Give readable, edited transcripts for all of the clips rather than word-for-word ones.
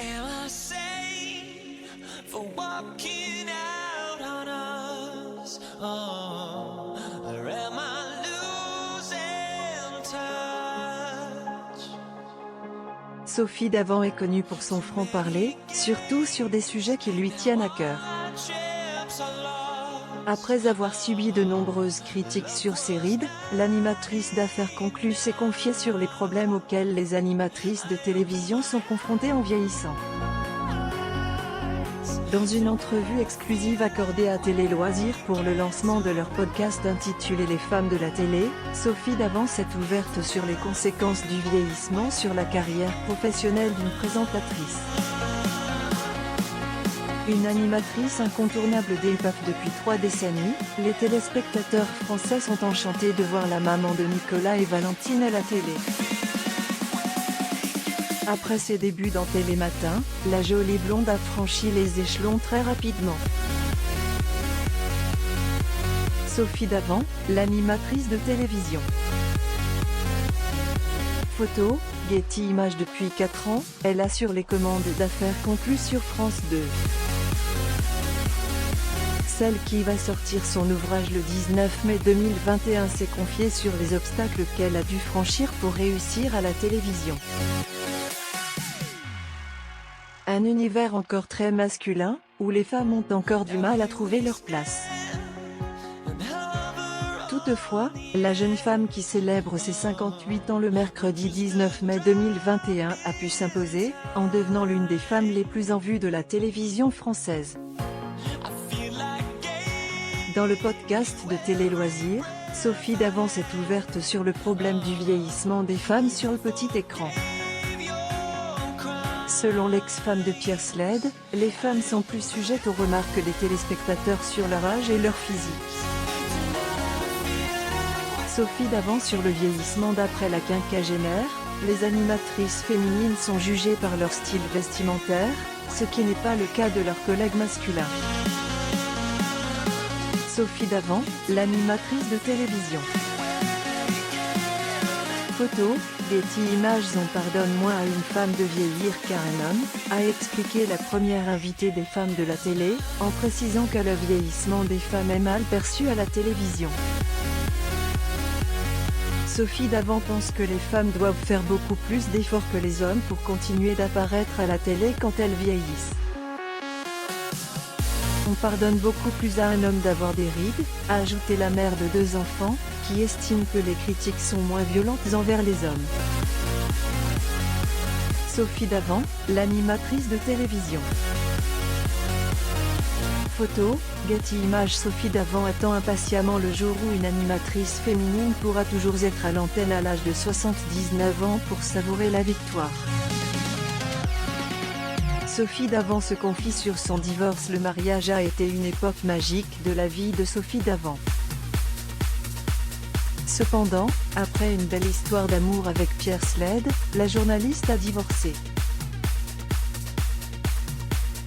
Am I sane for walking out on us? Oh, or am I losing touch? Sophie Davant est connue pour son franc-parler, surtout sur des sujets qui lui tiennent à cœur. Après avoir subi de nombreuses critiques sur ses rides, l'animatrice d'affaires conclues s'est confiée sur les problèmes auxquels les animatrices de télévision sont confrontées en vieillissant. Dans une entrevue exclusive accordée à Télé Loisirs pour le lancement de leur podcast intitulé Les femmes de la télé, Sophie Davant s'est ouverte sur les conséquences du vieillissement sur la carrière professionnelle d'une présentatrice. Une animatrice incontournable des PAF depuis 3 décennies, les téléspectateurs français sont enchantés de voir la maman de Nicolas et Valentine à la télé. Après ses débuts dans Télématin, la jolie blonde a franchi les échelons très rapidement. Sophie Davant, l'animatrice de télévision. Photo, Getty Images. Depuis 4 ans, elle assure les commandes d'affaires conclues sur France 2. Celle qui va sortir son ouvrage le 19 mai 2021 s'est confiée sur les obstacles qu'elle a dû franchir pour réussir à la télévision. Un univers encore très masculin, où les femmes ont encore du mal à trouver leur place. Toutefois, la jeune femme qui célèbre ses 58 ans le mercredi 19 mai 2021 a pu s'imposer, en devenant l'une des femmes les plus en vue de la télévision française. Dans le podcast de Télé Loisirs, Sophie Davant s'est ouverte sur le problème du vieillissement des femmes sur le petit écran. Selon l'ex-femme de Pierre Sled, les femmes sont plus sujettes aux remarques des téléspectateurs sur leur âge et leur physique. Sophie Davant sur le vieillissement. D'après la quinquagénaire, les animatrices féminines sont jugées par leur style vestimentaire, ce qui n'est pas le cas de leurs collègues masculins. Sophie Davant, l'animatrice de télévision. Photo, Getty Images. On pardonne moins à une femme de vieillir qu'à un homme, a expliqué la première invitée des femmes de la télé, en précisant que le vieillissement des femmes est mal perçu à la télévision. Sophie Davant pense que les femmes doivent faire beaucoup plus d'efforts que les hommes pour continuer d'apparaître à la télé quand elles vieillissent. On pardonne beaucoup plus à un homme d'avoir des rides, a ajouté la mère de 2 enfants, qui estime que les critiques sont moins violentes envers les hommes. Sophie Davant, l'animatrice de télévision. Photo, Getty Images. Sophie Davant attend impatiemment le jour où une animatrice féminine pourra toujours être à l'antenne à l'âge de 79 ans pour savourer la victoire. Sophie Davant se confie sur son divorce. Le mariage a été une époque magique de la vie de Sophie Davant. Cependant, après une belle histoire d'amour avec Pierre Sled, la journaliste a divorcé.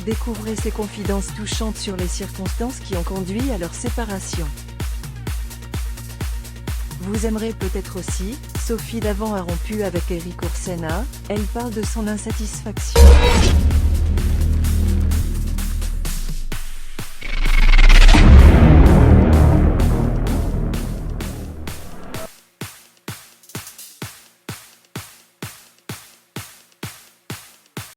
Découvrez ses confidences touchantes sur les circonstances qui ont conduit à leur séparation. Vous aimerez peut-être aussi, Sophie Davant a rompu avec Eric Orsena, elle parle de son insatisfaction.